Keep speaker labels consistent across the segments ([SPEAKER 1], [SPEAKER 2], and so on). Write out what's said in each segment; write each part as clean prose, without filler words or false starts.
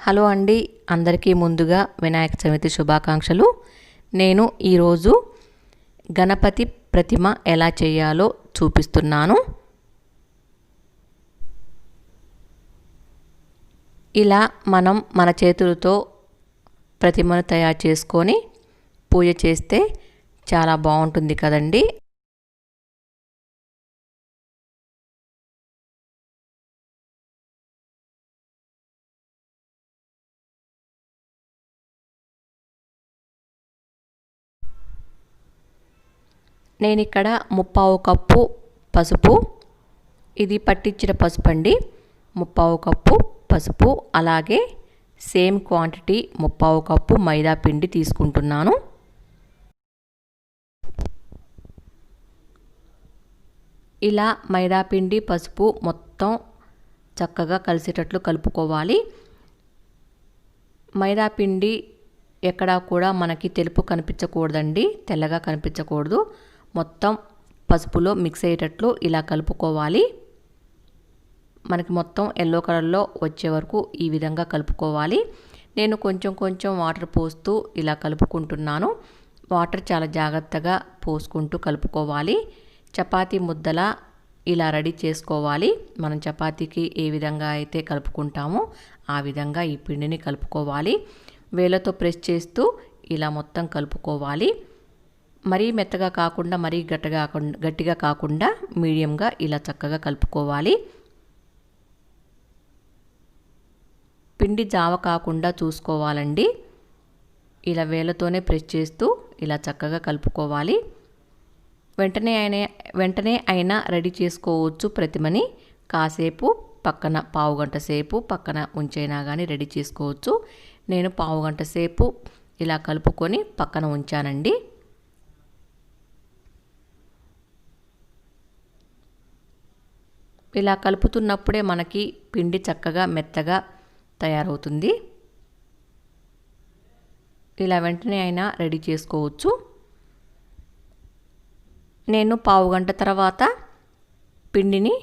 [SPEAKER 1] Hello అండి, అందరికీ ముందుగా వినాయక చవితి శుభాకాంక్షలు. నేను ఈరోజు గణపతి ప్రతిమ ఎలా చేయాలో చూపిస్తున్నాను. ఇలా మనం మన చేతులతో ప్రతిమను తయారు చేసుకొని పూజ చేస్తే చాలా బాగుంటుంది కదండి. నేను ఇక్కడ 1/4 కప్పు పసుపు, ఇది పట్టించిన పసుపు అండి. 1/4 కప్పు పసుపు, అలాగే సేమ్ క్వాంటిటీ 1/4 కప్పు మైదా పిండి తీసుకుంటున్నాను. ఇలా మైదా పిండి పసుపు మొత్తం చక్కగా కలిసేటట్లు కలుపుకోవాలి. మైదా పిండి ఎక్కడా కూడా మనకి తెలుపు కనిపించకూడదండి, తెల్లగా కనిపించకూడదు. మొత్తం పసుపులో మిక్స్ అయ్యేటట్లు ఇలా కలుపుకోవాలి. మనకి మొత్తం ఎల్లో కలర్లో వచ్చే వరకు ఈ విధంగా కలుపుకోవాలి. నేను కొంచెం కొంచెం వాటర్ పోస్తూ ఇలా కలుపుకుంటున్నాను. వాటర్ చాలా జాగ్రత్తగా పోసుకుంటూ కలుపుకోవాలి. చపాతీ ముద్దలా ఇలా రెడీ చేసుకోవాలి. మనం చపాతీకి ఏ విధంగా అయితే కలుపుకుంటామో ఆ విధంగా ఈ పిండిని కలుపుకోవాలి. వేళ్ళతో ప్రెస్ చేస్తూ ఇలా మొత్తం కలుపుకోవాలి. మరీ మెత్తగా కాకుండా మరీ గట్టిగా కాకుండా మీడియంగా ఇలా చక్కగా కలుపుకోవాలి. పిండి జావ కాకుండా చూసుకోవాలండి. ఇలా వేళ్ళతోనే ప్రెస్ చేస్తూ ఇలా చక్కగా కలుపుకోవాలి. వెంటనే అయినా రెడీ చేసుకోవచ్చు ప్రతిమని. కాసేపు పక్కన పావుగంట సేపు పక్కన ఉంచైనా కానీ రెడీ చేసుకోవచ్చు. నేను పావుగంట సేపు ఇలా కలుపుకొని పక్కన ఉంచానండి. ఇలా కలుపుతున్నప్పుడే మనకి పిండి చక్కగా మెత్తగా తయారవుతుంది. ఇలా వెంటనే అయినా రెడీ చేసుకోవచ్చు. నేను పావుగంట తర్వాత పిండిని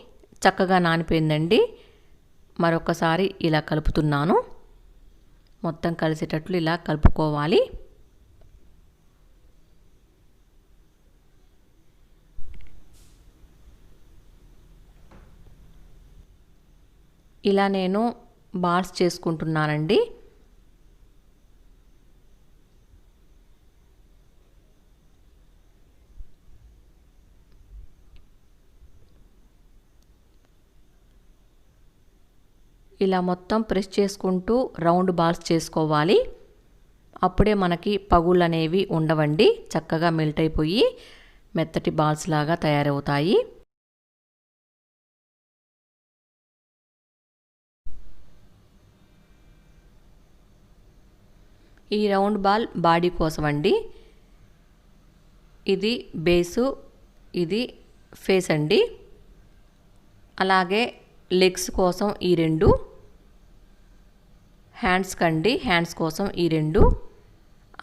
[SPEAKER 1] చక్కగా నానిపోయిందండి. మరొకసారి ఇలా కలుపుతున్నాను. మొత్తం కలిసేటట్లు ఇలా కలుపుకోవాలి. ఇలా నేను బాల్స్ చేసుకుంటున్నానండి. ఇలా మొత్తం ప్రెస్ చేసుకుంటూ రౌండ్ బాల్స్ చేసుకోవాలి. అప్పుడే మనకి పగుళ్ళు అనేవి ఉండవండి. చక్కగా మెల్ట్ అయిపోయి మెత్తటి బాల్స్ లాగా తయారవుతాయి. ఈ రౌండ్ బాల్ బాడీ కోసం అండి. ఇది బేసు, ఇది ఫేస్ అండి. అలాగే లెగ్స్ కోసం ఈ రెండు, హ్యాండ్స్ కండి, హ్యాండ్స్ కోసం ఈ రెండు,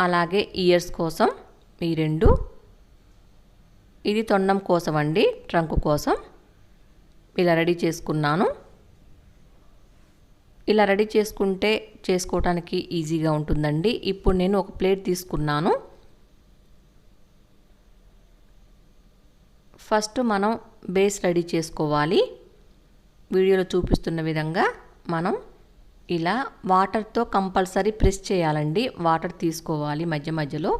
[SPEAKER 1] అలాగే ఇయర్స్ కోసం ఈ రెండు, ఇది తొండం కోసం అండి, ట్రంక్ కోసం. ఇలా రెడీ చేసుకున్నాను. ఇలా రెడీ చేసుకోవటానికి ఈజీగా ఉంటుందండి. ఇప్పుడు నేను ఒక ప్లేట్ తీసుకున్నాను. ఫస్ట్ మనం బేస్ రెడీ చేసుకోవాలి. వీడియోలో చూపిస్తున్న విధంగా మనం ఇలా వాటర్తో కంపల్సరీ ప్రెస్ చేయాలండి. వాటర్ తీసుకోవాలి మధ్య మధ్యలో,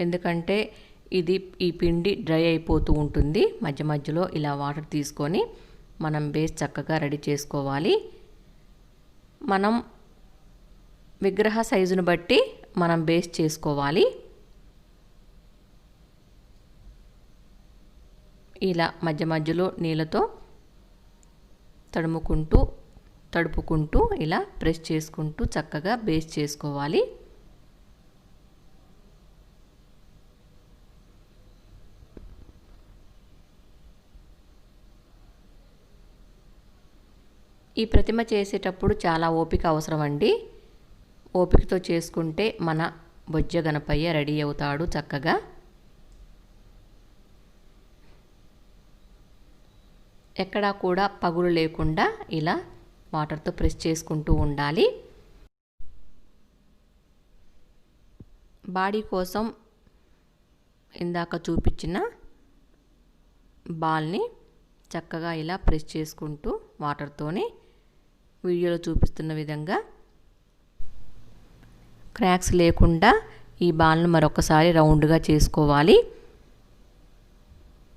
[SPEAKER 1] ఎందుకంటే ఈ పిండి డ్రై అయిపోతూ ఉంటుంది. మధ్య మధ్యలో ఇలా వాటర్ తీసుకొని మనం బేస్ చక్కగా రెడీ చేసుకోవాలి. మనం విగ్రహ సైజును బట్టి మనం బేస్ చేసుకోవాలి. ఇలా మధ్య మధ్యలో నీళ్ళతో తడుపుకుంటూ ఇలా ప్రెస్ చేసుకుంటూ చక్కగా బేస్ చేసుకోవాలి. ఈ ప్రతిమ చేసేటప్పుడు చాలా ఓపిక అవసరం అండి. ఓపికతో చేసుకుంటే మన బొజ్జ గణపయ్య రెడీ అవుతాడు చక్కగా. ఎక్కడా కూడా పగులు లేకుండా ఇలా వాటర్తో ప్రెస్ చేసుకుంటూ ఉండాలి. బాడీ కోసం ఇందాక చూపించిన బాల్ని చక్కగా ఇలా ప్రెస్ చేసుకుంటూ వాటర్తోనే వీడియోలో చూపిస్తున్న విధంగా క్రాక్స్ లేకుండా ఈ బాల్ను మరొకసారి రౌండ్గా చేసుకోవాలి.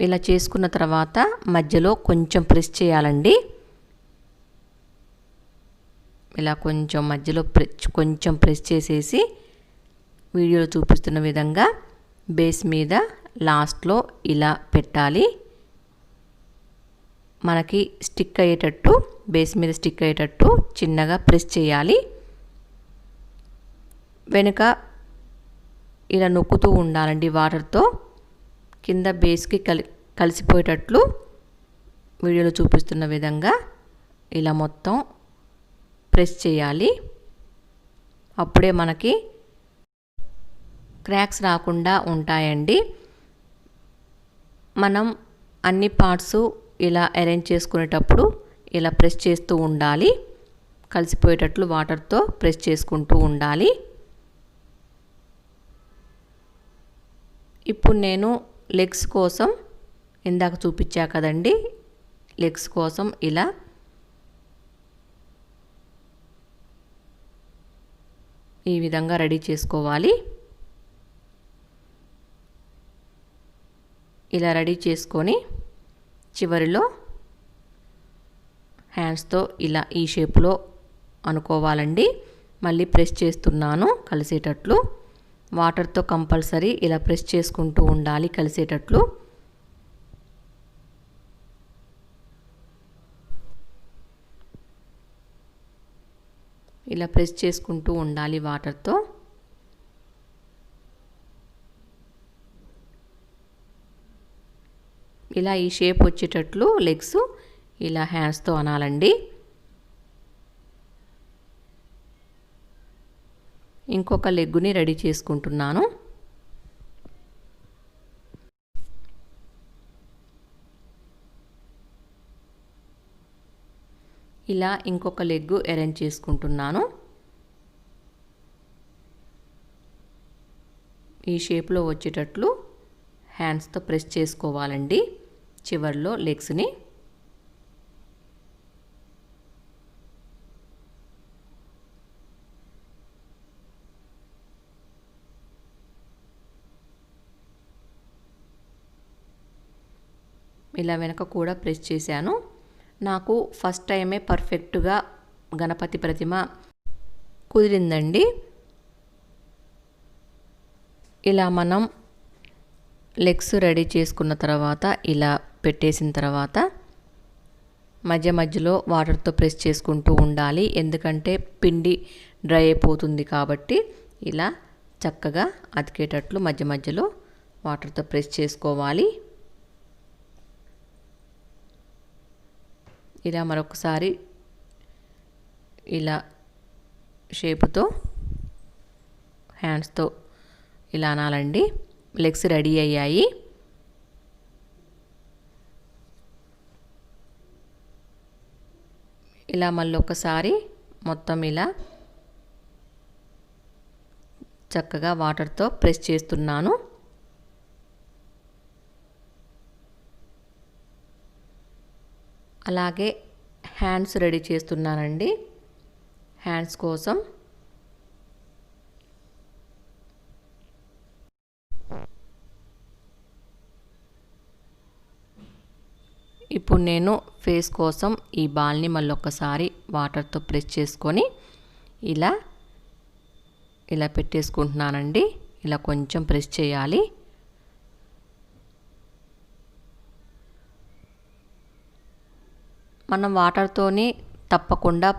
[SPEAKER 1] ఇలా చేసుకున్న తర్వాత మధ్యలో కొంచెం ప్రెస్ చేయాలండి. ఇలా కొంచెం మధ్యలో కొంచెం ప్రెస్ చేసేసి వీడియోలో చూపిస్తున్న విధంగా బేస్ మీద లాస్ట్లో ఇలా పెట్టాలి. మనకి స్టిక్ అయ్యేటట్టు, బేస్ మీద స్టిక్ అయ్యేటట్టు చిన్నగా ప్రెస్ చేయాలి. వెనుక ఇలా నొక్కుతూ ఉండాలండి వాటర్తో, కింద బేస్కి కలిసిపోయేటట్లు వీడియోలో చూపిస్తున్న విధంగా ఇలా మొత్తం ప్రెస్ చేయాలి. అప్పుడే మనకి క్రాక్స్ రాకుండా ఉంటాయండి. మనం అన్ని పార్ట్స్ ఇలా అరేంజ్ చేసుకునేటప్పుడు ఇలా ప్రెస్ చేస్తూ ఉండాలి. కలిసిపోయేటట్లు వాటర్తో ప్రెస్ చేసుకుంటూ ఉండాలి. ఇప్పుడు నేను లెగ్స్ కోసం ఇందాక చూపించా కదండి, లెగ్స్ కోసం ఇలా ఈ విధంగా రెడీ చేసుకోవాలి. ఇలా రెడీ చేసుకొని చివరిలో హ్యాండ్స్తో ఇలా ఈ షేప్లో అనుకోవాలండి. మళ్ళీ ప్రెస్ చేస్తున్నాను కలిసేటట్లు. వాటర్తో కంపల్సరీ ఇలా ప్రెస్ చేసుకుంటూ ఉండాలి కలిసేటట్లు. ఇలా ప్రెస్ చేసుకుంటూ ఉండాలి వాటర్తో. ఇలా ఈ షేప్ వచ్చేటట్లు లెగ్స్ ఇలా హ్యాండ్స్తో అనాలండి. ఇంకొక లెగ్గుని రెడీ చేసుకుంటున్నాను. ఇలా ఇంకొక లెగ్గు అరేంజ్ చేసుకుంటున్నాను. ఈ షేప్లో వచ్చేటట్లు హ్యాండ్స్తో ప్రెస్ చేసుకోవాలండి చివర్లో లెగ్స్ని. ఇలా వెనక కూడా ప్రెస్ చేశాను. నాకు ఫస్ట్ టైమే పర్ఫెక్ట్గా గణపతి ప్రతిమ కుదిరిందండి. ఇలా మనం లెగ్స్ రెడీ చేసుకున్న తర్వాత ఇలా పెట్టేసిన తర్వాత మధ్య మధ్యలో వాటర్తో ప్రెస్ చేసుకుంటూ ఉండాలి. ఎందుకంటే పిండి డ్రై అయిపోతుంది కాబట్టి ఇలా చక్కగా అతికేటట్లు మధ్య మధ్యలో వాటర్తో ప్రెస్ చేసుకోవాలి. ఇలా మరొకసారి ఇలా షేపుతో హ్యాండ్స్తో ఇలా అనాలండి. లెగ్స్ రెడీ అయ్యాయి. ఇలా మళ్ళీ ఒకసారి మొత్తం ఇలా చక్కగా వాటర్తో ప్రెస్ చేస్తున్నాను. అలాగే హ్యాండ్స్ రెడీ చేస్తున్నానండి. హ్యాండ్స్ కోసం ఇప్పుడు నేను ఫేస్ కోసం ఈ బాల్ని మళ్ళీ ఒక్కసారి వాటర్తో ప్రెస్ చేసుకొని ఇలా ఇలా పెట్టేసుకుంటున్నానండి. ఇలా కొంచెం ప్రెస్ చేయాలి. మనం వాటర్తోని తప్పకుండా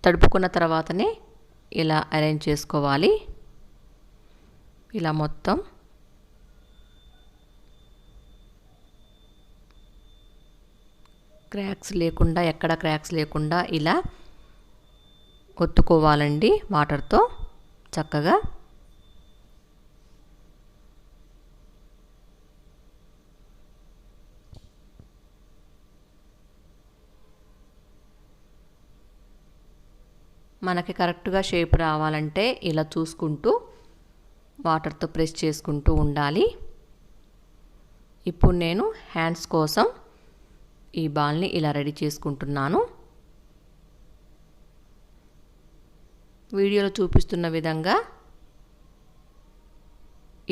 [SPEAKER 1] తడుపుకున్న తర్వాతనే ఇలా అరేంజ్ చేసుకోవాలి. ఇలా మొత్తం క్రాక్స్ లేకుండా, ఎక్కడ క్రాక్స్ లేకుండా ఇలా ఒత్తుకోవాలండి వాటర్తో చక్కగా. మనకి కరెక్ట్గా షేప్ రావాలంటే ఇలా చూసుకుంటూ వాటర్తో ప్రెస్ చేసుకుంటూ ఉండాలి. ఇప్పుడు నేను హ్యాండ్స్ కోసం ఈ బాల్ని ఇలా రెడీ చేసుకుంటున్నాను. వీడియోలో చూపిస్తున్న విధంగా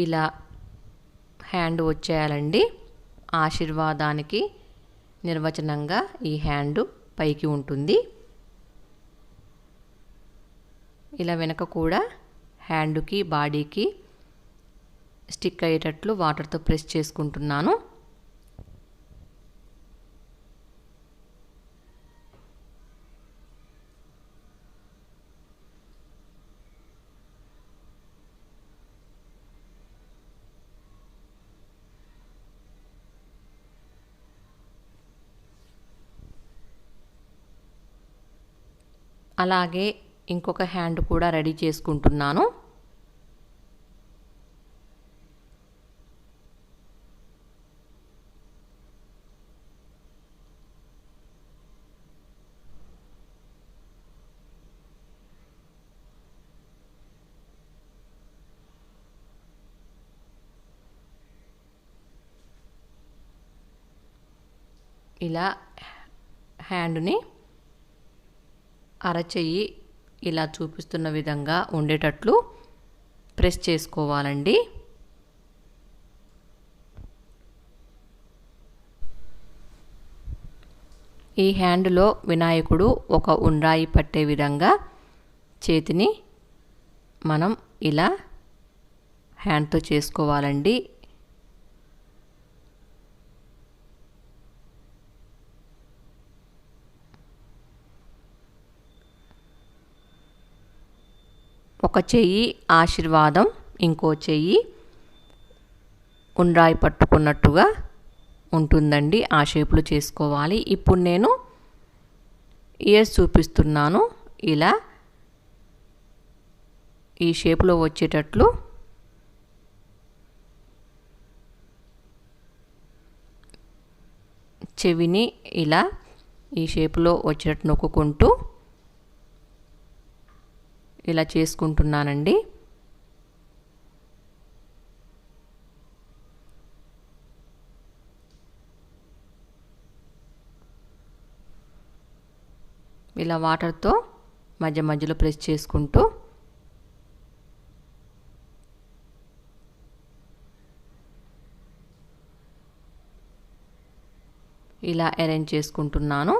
[SPEAKER 1] ఇలా హ్యాండ్ వచ్చేయాలండి. ఆశీర్వాదానికి నిర్వచనంగా ఈ హ్యాండ్ పైకి ఉంటుంది. ఇలా వెనక కూడా హ్యాండ్కి బాడీకి స్టిక్ అయ్యేటట్లు వాటర్తో ప్రెస్ చేసుకుంటున్నాను. అలాగే ఇంకొక హ్యాండ్ కూడా రెడీ చేసుకుంటున్నాను. ఇలా హ్యాండ్ని అరచెయ్యి ఇలా చూపిస్తున్న విధంగా ఉండేటట్లు ప్రెస్ చేసుకోవాలండి. ఈ హ్యాండ్లో వినాయకుడు ఒక ఉండ్రాయి పట్టే విధంగా చేతిని మనం ఇలా హ్యాండ్తో చేసుకోవాలండి. ఒక చెయ్యి ఆశీర్వాదం, ఇంకో చెయ్యి ఉండ్రాయి పట్టుకున్నట్టుగా ఉంటుందండి. ఆ షేప్లో చేసుకోవాలి. ఇప్పుడు నేను ఇయర్స్ చూపిస్తున్నాను. ఇలా ఈ షేప్లో వచ్చేటట్లు చెవిని ఇలా ఈ షేప్లో వచ్చేటట్టు నొక్కుంటూ ఇలా చేసుకుంటున్నానండి. ఇలా వాటర్తో మధ్య మధ్యలో ప్రెస్ చేసుకుంటూ ఇలా అరేంజ్ చేసుకుంటున్నాను.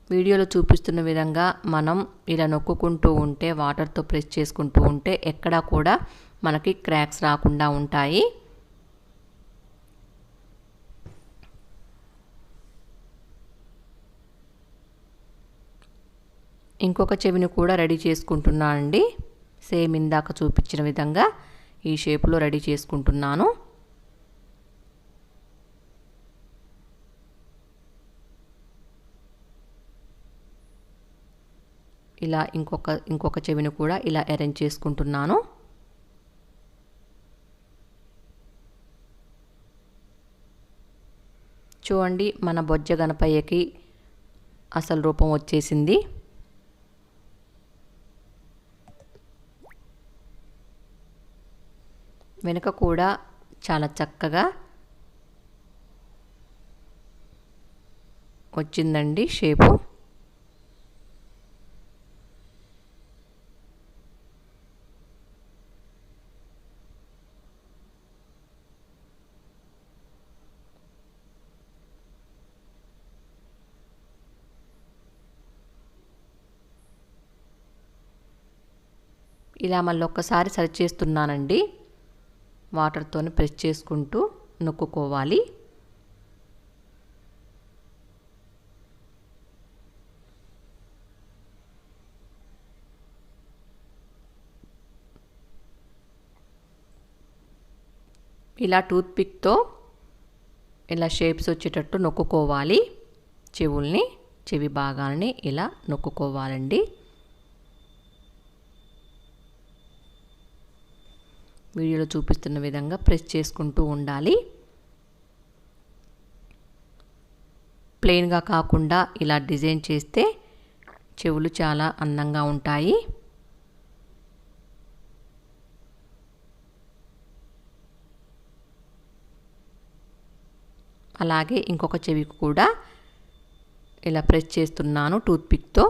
[SPEAKER 1] వీడియోలో చూపిస్తున్న విధంగా మనం ఇలా నొక్కుంటూ ఉంటే, వాటర్తో ప్రెస్ చేసుకుంటూ ఉంటే ఎక్కడా కూడా మనకి క్రాక్స్ రాకుండా ఉంటాయి. ఇంకొక చెవిని కూడా రెడీ చేసుకుంటున్నానండి. సేమ్ ఇందాక చూపించిన విధంగా ఈ షేప్లో రెడీ చేసుకుంటున్నాను. ఇలా ఇంకొక చెవిని కూడా ఇలా అరేంజ్ చేసుకుంటున్నాను. చూడండి, మన బొజ్జ గణపయ్యకి అసలు రూపం వచ్చేసింది. వెనుక కూడా చాలా చక్కగా వచ్చిందండి షేపు. ఇలా మళ్ళీ ఒక్కసారి సరి చేస్తున్నానండి. వాటర్తోని ప్రెస్ చేసుకుంటూ నొక్కుకోవాలి. ఇలా టూత్ పిక్తో ఇలా షేప్స్ వచ్చేటట్టు నొక్కుకోవాలి. చెవి భాగాలని ఇలా నొక్కుకోవాలండి. వీడియోలో చూపిస్తున్న విధంగా ప్రెస్ చేసుకుంటూ ఉండాలి. ప్లెయిన్గా కాకుండా ఇలా డిజైన్ చేస్తే చెవులు చాలా అందంగా ఉంటాయి. అలాగే ఇంకొక చెవికి కూడా ఇలా ప్రెస్ చేస్తున్నాను టూత్పిక్తో.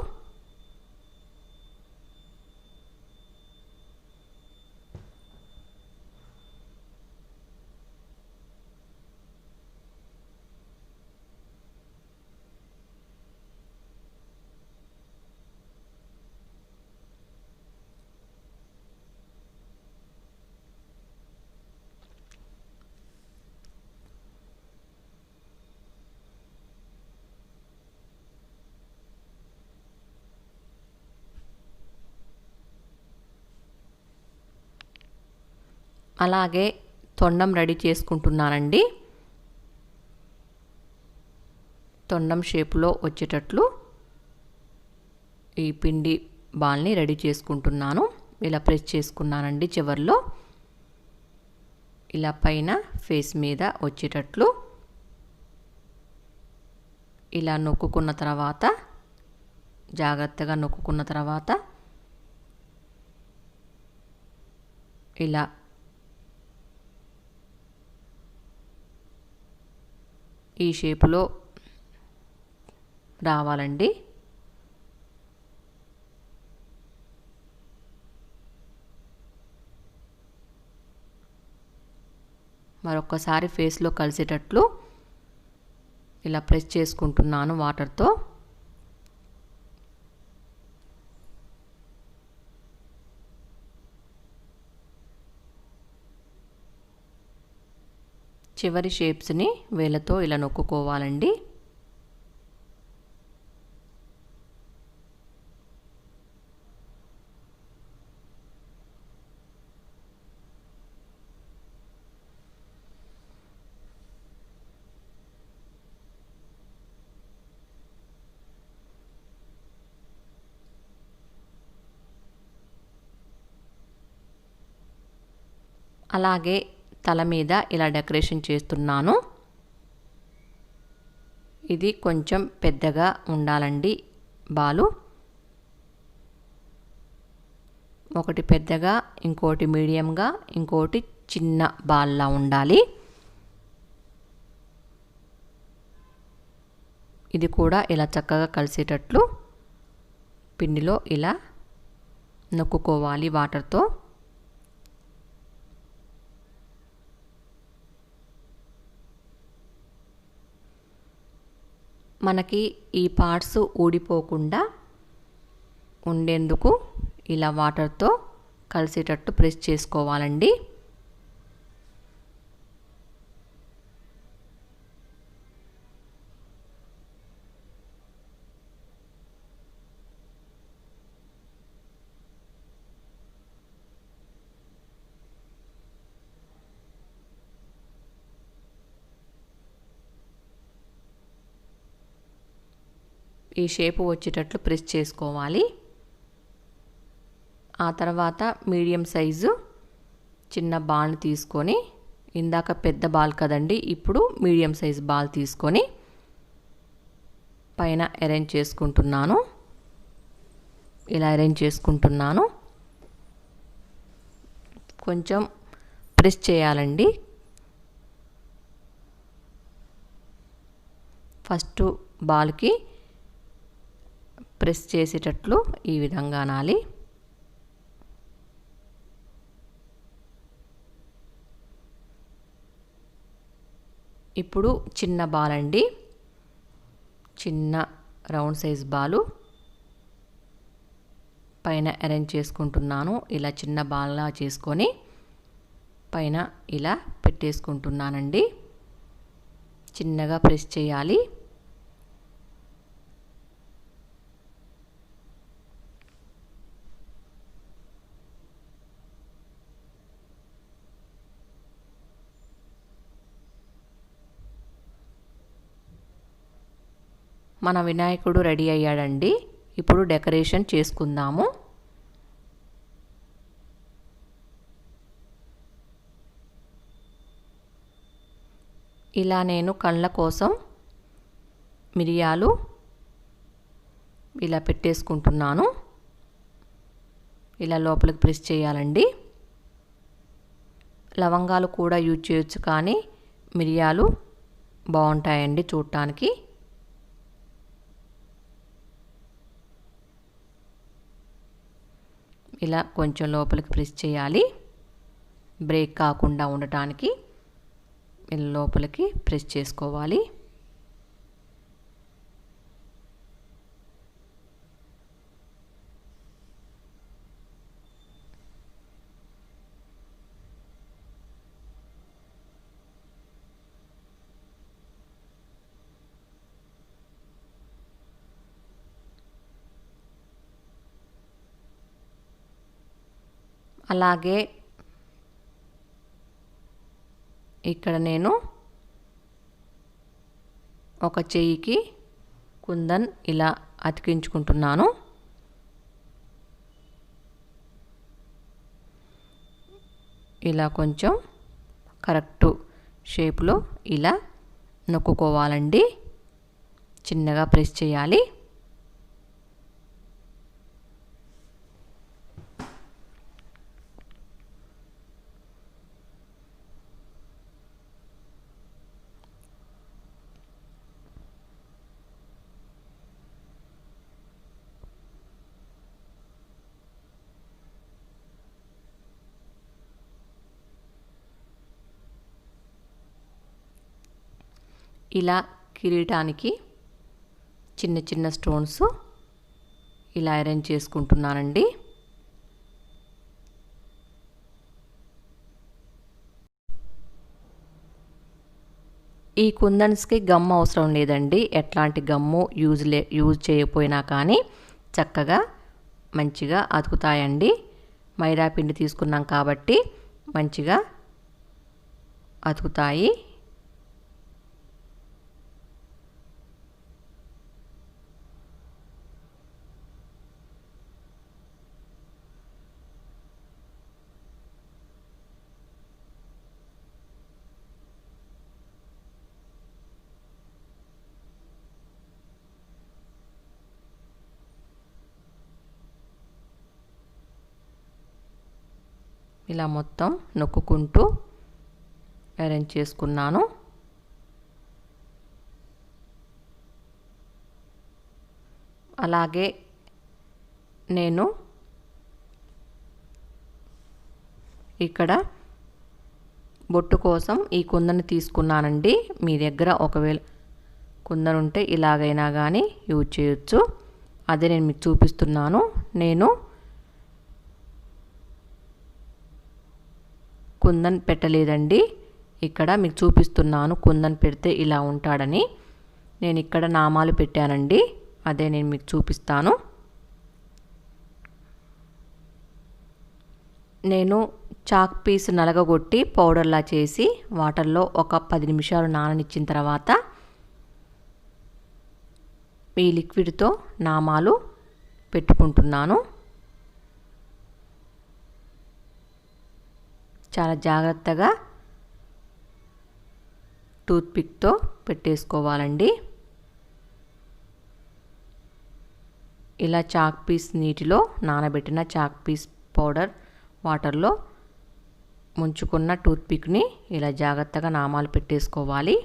[SPEAKER 1] అలాగే తొండం రెడీ చేసుకుంటున్నానండి. తొండం షేపులో వచ్చేటట్లు ఈ పిండి బాల్ని రెడీ చేసుకుంటున్నాను. ఇలా ప్రెస్ చేసుకున్నానండి చివర్లో. ఇలా పైన ఫేస్ మీద వచ్చేటట్లు ఇలా నొక్కుకున్న తర్వాత, జాగ్రత్తగా నొక్కుకున్న తర్వాత ఇలా ఈ షేపులో రావాలండి. మరొకసారి ఫేస్లో కలిసేటట్లు ఇలా ప్రెస్ చేసుకుంటున్నాను వాటర్తో. చివరి షేప్స్ని వేళ్ళతో ఇలా నొక్కుకోవాలండి. అలాగే తల మీద ఇలా డెకరేషన్ చేస్తున్నాను. ఇది కొంచెం పెద్దగా ఉండాలండి బాలు. ఒకటి పెద్దగా, ఇంకోటి మీడియంగా, ఇంకోటి చిన్న బాల్లా ఉండాలి. ఇది కూడా ఇలా చక్కగా కలిసేటట్లు పిండిలో ఇలా నొక్కుకోవాలి వాటర్తో. మనకి ఈ పార్ట్స్ ఊడిపోకుండా ఉండేందుకు ఇలా వాటర్తో కలిసేటట్టు ప్రెస్ చేసుకోవాలండి. ఈ షేపు వచ్చేటట్లు ప్రెస్ చేసుకోవాలి. ఆ తర్వాత మీడియం సైజు చిన్న బాల్ని తీసుకొని, ఇందాక పెద్ద బాల్ కదండి, ఇప్పుడు మీడియం సైజు బాల్ తీసుకొని పైన అరేంజ్ చేసుకుంటున్నాను. ఇలా అరేంజ్ చేసుకుంటున్నాను. కొంచెం ప్రెస్ చేయాలండి. ఫస్ట్ బాల్కి ప్రెస్ చేసేటట్లు ఈ విధంగా అనాలి. ఇప్పుడు చిన్న బాల్ అండి, చిన్న రౌండ్ సైజ్ బాలు పైన అరేంజ్ చేసుకుంటున్నాను. ఇలా చిన్న బాల్లా చేసుకొని పైన ఇలా పెట్టేసుకుంటున్నానండి. చిన్నగా ప్రెస్ చేయాలి. మన వినాయకుడు రెడీ అయ్యాడండి. ఇప్పుడు డెకరేషన్ చేసుకుందాము. ఇలా నేను కళ్ళ కోసం మిరియాలు ఇలా పెట్టేసుకుంటున్నాను. ఇలా లోపలికి ప్రెస్ చేయాలండి. లవంగాలు కూడా యూజ్ చేయొచ్చు, కానీ మిరియాలు బాగుంటాయండి చూడటానికి. ఇలా కొంచెం లోపలికి ప్రెస్ చేయాలి, బ్రేక్ కాకుండా ఉండటానికి ఇలా లోపలికి ప్రెస్ చేసుకోవాలి. అలాగే ఇక్కడ నేను ఒక చెయ్యికి కుందన్ ఇలా అతికించుకుంటున్నాను. ఇలా కొంచెం కరెక్ట్ షేప్లో ఇలా నొక్కుకోవాలండి. చిన్నగా ప్రెస్ చేయాలి. ఇలా కిరీటానికి చిన్న చిన్న స్టోన్స్ ఇలా అరేంజ్ చేసుకుంటున్నానండి. ఈ కుందన్స్కి గమ్ అవసరం లేదండి. ఎట్లాంటి గమ్ము యూజ్ చేయకపోయినా కానీ చక్కగా మంచిగా అతుకుతాయండి. మైదా పిండి తీసుకున్నాం కాబట్టి మంచిగా అతుకుతాయి. ఇలా మొత్తం నొక్కుకుంటూ అరేంజ్ చేసుకున్నాను. అలాగే నేను ఇక్కడ బొట్టు కోసం ఈ కుందను తీసుకున్నానండి. మీ దగ్గర ఒకవేళ కుందను ఉంటే ఇలాగైనా కానీ యూజ్ చేయొచ్చు. అదే నేను మీకు చూపిస్తున్నాను. నేను కుందన్ పెట్టలేదండి. ఇక్కడ మీకు చూపిస్తున్నాను కుందన్ పెడితే ఇలా ఉంటాడని. నేను ఇక్కడ నామాలు పెట్టానండి. అదే నేను మీకు చూపిస్తాను. నేను చాక్ పీస్ నలగగొట్టి పౌడర్లా చేసి వాటర్లో ఒక 10 నిమిషాలు నాననిచ్చిన తర్వాత ఈ లిక్విడ్తో నామాలు పెట్టుకుంటున్నాను. చాలా జాగ్రత్తగా టూత్పిక్తో పెట్టేసుకోవాలండి. ఇలా చాక్ పీస్ నీటిలో నానబెట్టిన చాక్ పీస్ పౌడర్ వాటర్లో ముంచుకున్న టూత్పిక్ని ఇలా జాగ్రత్తగా నామాలు పెట్టేసుకోవాలి.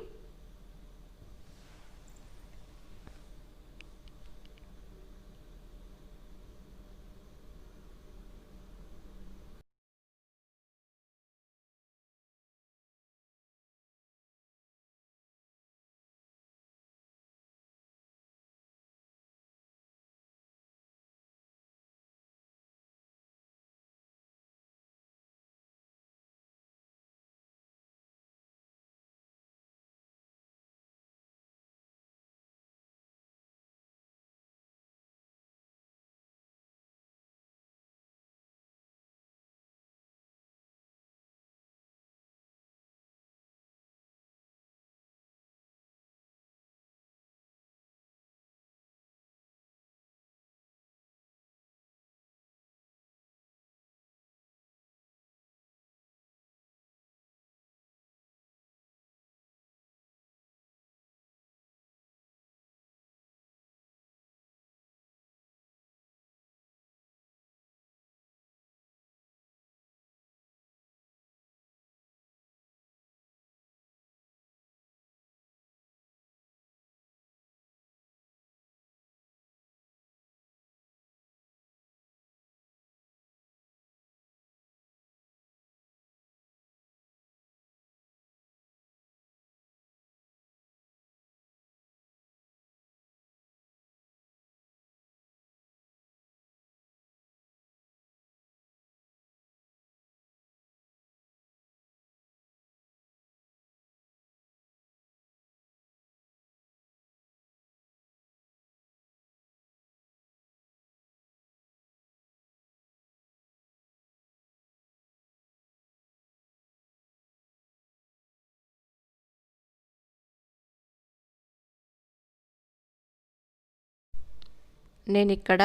[SPEAKER 1] నేను ఇక్కడ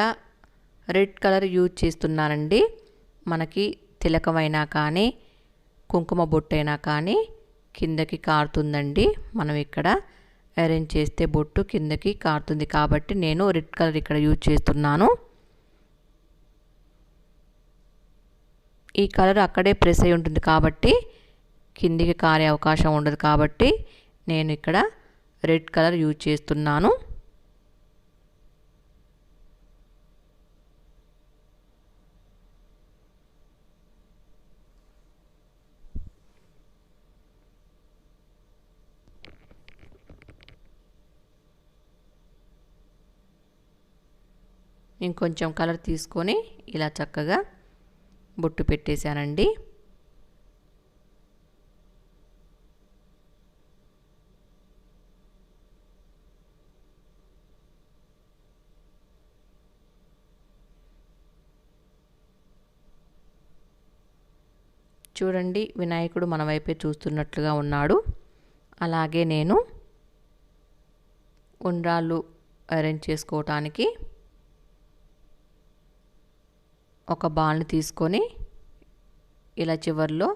[SPEAKER 1] రెడ్ కలర్ యూజ్ చేస్తున్నానండి. మనకి తిలకమైనా కానీ కుంకుమ బొట్టైనా కానీ కిందకి కారుతుందండి. మనం ఇక్కడ అరేంజ్ చేస్తే బొట్టు కిందకి కారుతుంది కాబట్టి నేను రెడ్ కలర్ ఇక్కడ యూజ్ చేస్తున్నాను. ఈ కలర్ అక్కడే ప్రెస్ అయి ఉంటుంది కాబట్టి కిందికి కారే అవకాశం ఉండదు కాబట్టి నేను ఇక్కడ రెడ్ కలర్ యూజ్ చేస్తున్నాను. ఇంకొంచెం కలర్ తీసుకొని ఇలా చక్కగా బొట్టు పెట్టేశానండి. చూడండి, వినాయకుడు మన వైపే చూస్తున్నట్లుగా ఉన్నాడు. అలాగే నేను ఉండ్రాళ్ళు అరేంజ్ చేసుకోవటానికి ఒక బాల్ని తీసుకొని ఇలా చివర్లో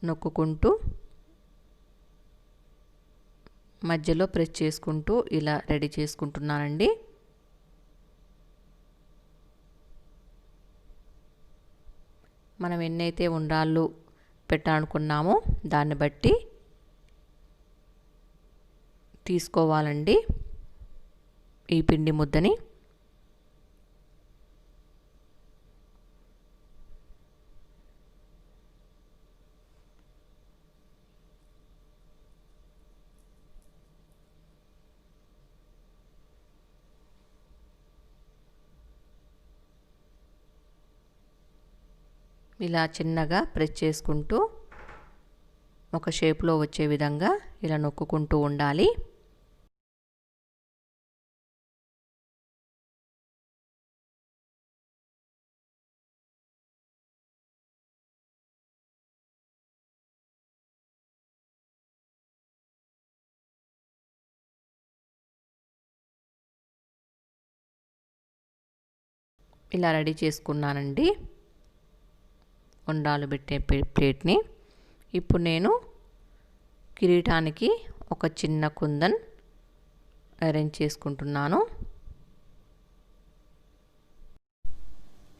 [SPEAKER 1] నొక్కుంటూ మధ్యలో ప్రెస్ చేసుకుంటూ ఇలా రెడీ చేసుకుంటున్నానండి. మనం ఎన్నైతే ఉండ్రాళ్ళు పెట్టాలనుకున్నామో దాన్ని బట్టి తీసుకోవాలండి ఈ పిండి ముద్దని. ఇలా చిన్నగా ప్రెస్ చేసుకుంటూ ఒక షేప్లో వచ్చే విధంగా ఇలా నొక్కుంటూ ఉండాలి. ఇలా రెడీ చేసుకున్నానండి ఉండ్రాళ్ళు పెట్టే ప్లేట్ని. ఇప్పుడు నేను కిరీటానికి ఒక చిన్న కుందన్ అరేంజ్ చేసుకుంటున్నాను.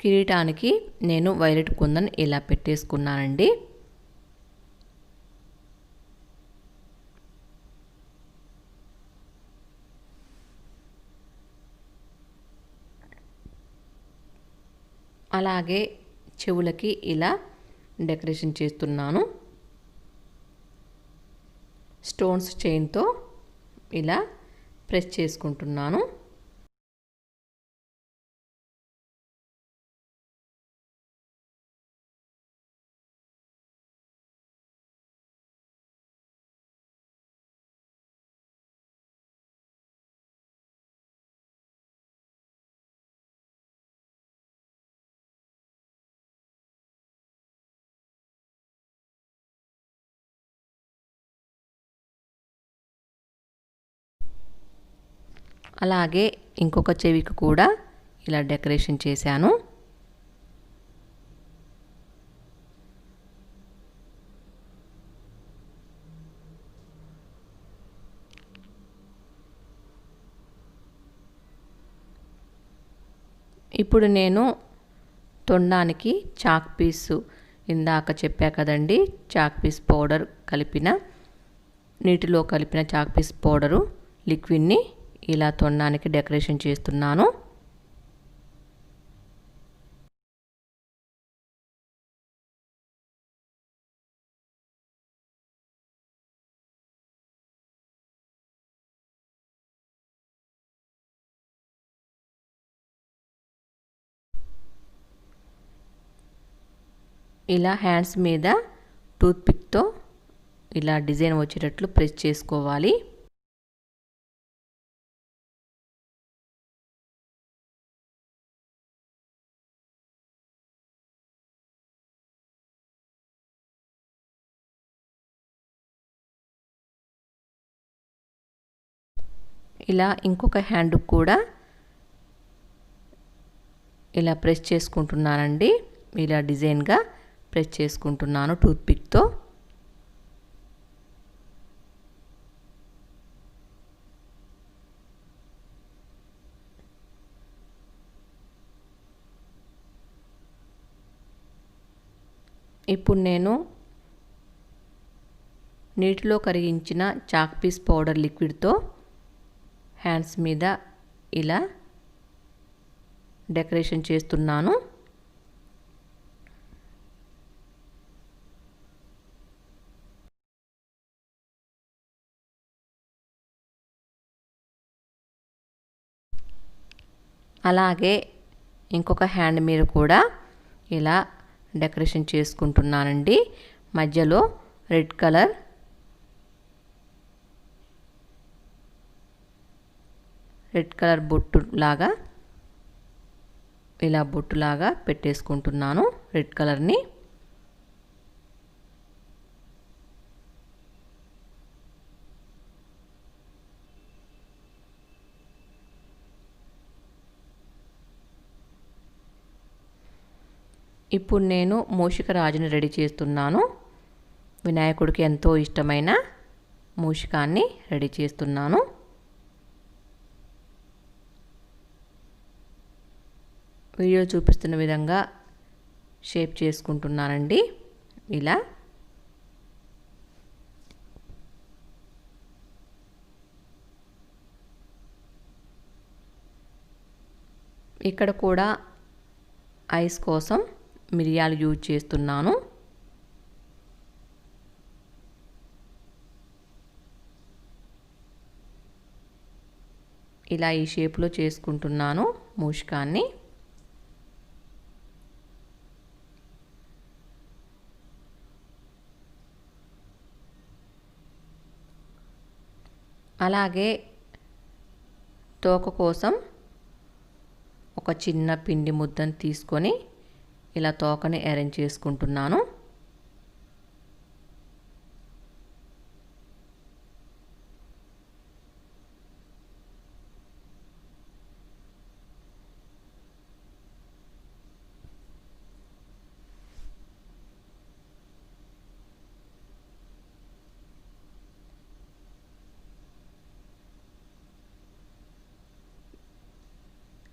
[SPEAKER 1] కిరీటానికి నేను వైలెట్ కుందన్ ఇలా పెట్టేసుకున్నానండి. అలాగే చెవులకి ఇలా డెకరేషన్ చేస్తున్నాను. స్టోన్స్ చైన్తో ఇలా ప్రెస్ చేసుకుంటున్నాను. అలాగే ఇంకొక చెవికి కూడా ఇలా డెకరేషన్ చేశాను. ఇప్పుడు నేను తొండానికి చాక్ పీసు ఇందాక చెప్పా కదండి, చాక్ పీస్ పౌడర్ కలిపిన నీటిలో కలిపిన చాక్ పీస్ పౌడరు లిక్విడ్ని ఇలా తొండానికి డెకరేషన్ చేస్తున్నాను. ఇలా హ్యాండ్స్ మీద టూత్ పిక్తో ఇలా డిజైన్ వచ్చేటట్లు ప్రెస్ చేసుకోవాలి. ఇలా ఇంకొక హ్యాండ్ కూడా ఇలా ప్రెస్ చేసుకుంటున్నానండి. ఇలా డిజైన్గా ప్రెస్ చేసుకుంటున్నాను టూత్పిక్తో. ఇప్పుడు నేను నీటిలో కరిగించిన చాక్ పీస్ పౌడర్ లిక్విడ్తో హ్యాండ్స్ మీద ఇలా డెకరేషన్ చేస్తున్నాను. అలాగే ఇంకొక హ్యాండ్ మీద కూడా ఇలా డెకరేషన్ చేసుకుంటున్నానండి. మధ్యలో రెడ్ కలర్ బొట్టు లాగా ఇలా బొట్టులాగా పెట్టేసుకుంటున్నాను రెడ్ కలర్ని. ఇప్పుడు నేను మూషికరాజుని రెడీ చేస్తున్నాను. వినాయకుడికి ఎంతో ఇష్టమైన మూషికాన్ని రెడీ చేస్తున్నాను. వీడియో చూపిస్తున్న విధంగా షేప్ చేసుకుంటున్నానండి. ఇలా ఇక్కడ కూడా ఐస్ కోసం మిరియాలు యూజ్ చేస్తున్నాను. ఇలా ఈ షేప్లో చేసుకుంటున్నాను మూషికాన్ని. అలాగే తోక కోసం ఒక చిన్న పిండి ముద్దను తీసుకొని ఇలా తోకని అరేంజ్ చేసుకుంటున్నాను.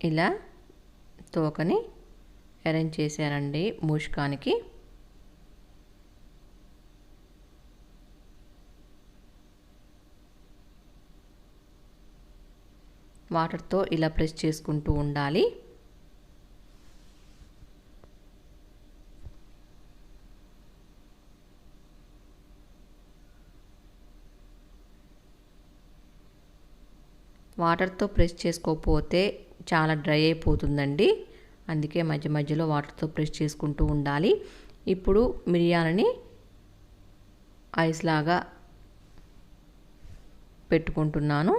[SPEAKER 1] ఇలా తోకని అరేంజ్ చేశానండి మూషికానికి. వాటర్తో ఇలా ప్రెస్ చేసుకుంటూ ఉండాలి. వాటర్తో ప్రెస్ చేసుకోకపోతే చాలా డ్రై అయిపోతుందండి. అందుకే మధ్య మధ్యలో వాటర్తో ప్రెస్ చేసుకుంటూ ఉండాలి. ఇప్పుడు మిరియాలని ఐస్ లాగా పెట్టుకుంటున్నాను.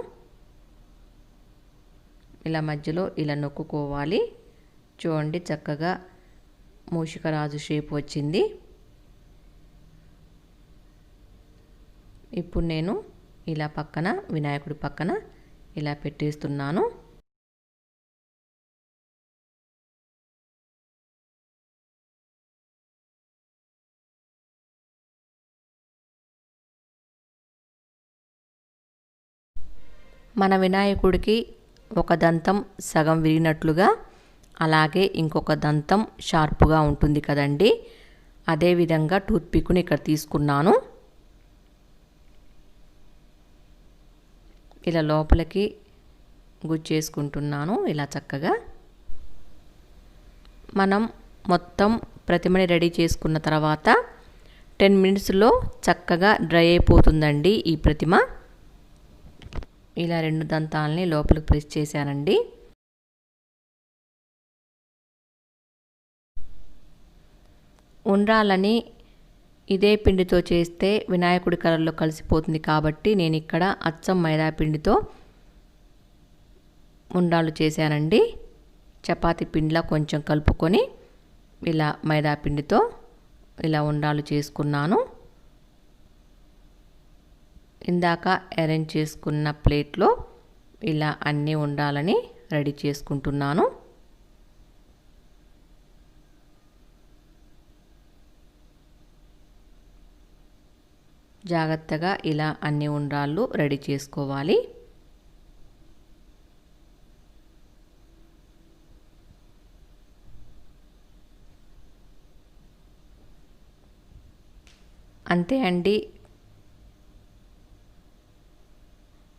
[SPEAKER 1] ఇలా మధ్యలో ఇలా నొక్కుకోవాలి. చూడండి చక్కగా మూషికరాజు షేప్ వచ్చింది. ఇప్పుడు నేను ఇలా పక్కన వినాయకుడి పక్కన ఇలా పెట్టేస్తున్నాను. మన వినాయకుడికి ఒక దంతం సగం విరిగినట్లుగా, అలాగే ఇంకొక దంతం షార్ప్గా ఉంటుంది కదండి. అదేవిధంగా టూత్పిక్ని ఇక్కడ తీసుకున్నాను. ఇలా లోపలికి గుచ్చేసుకుంటున్నాను. ఇలా చక్కగా మనం మొత్తం ప్రతిమని రెడీ చేసుకున్న తర్వాత 10 మినిట్స్లో చక్కగా డ్రై అయిపోతుందండి ఈ ప్రతిమ. ఇలా 2 దంతాలని లోపలికి ప్రెస్ చేశానండి. ఉండ్రాలని ఇదే పిండితో చేస్తే వినాయకుడి కలర్లో కలిసిపోతుంది కాబట్టి నేను ఇక్కడ అచ్చం మైదా పిండితో ఉండ్రాలు చేశానండి. చపాతీ పిండిలా కొంచెం కలుపుకొని ఇలా మైదా పిండితో ఇలా ఉండ్రాలు చేసుకున్నాను. ఇందాక అరేంజ్ చేసుకున్న ప్లేట్లో ఇలా అన్నీ ఉండాలని రెడీ చేసుకుంటున్నాను. జాగ్రత్తగా ఇలా అన్ని ఉండ్రాళ్ళు రెడీ చేసుకోవాలి. అంతే అండి,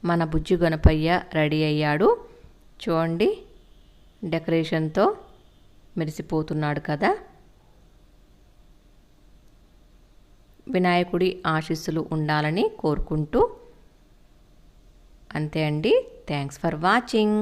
[SPEAKER 1] మన బుజ్జి గణపయ్య రెడీ అయ్యాడు. చూడండి, డెకరేషన్తో మెరిసిపోతున్నాడు కదా. వినాయకుడి ఆశీస్సులు ఉండాలని కోరుకుంటూ అంతే అండి. Thanks for watching.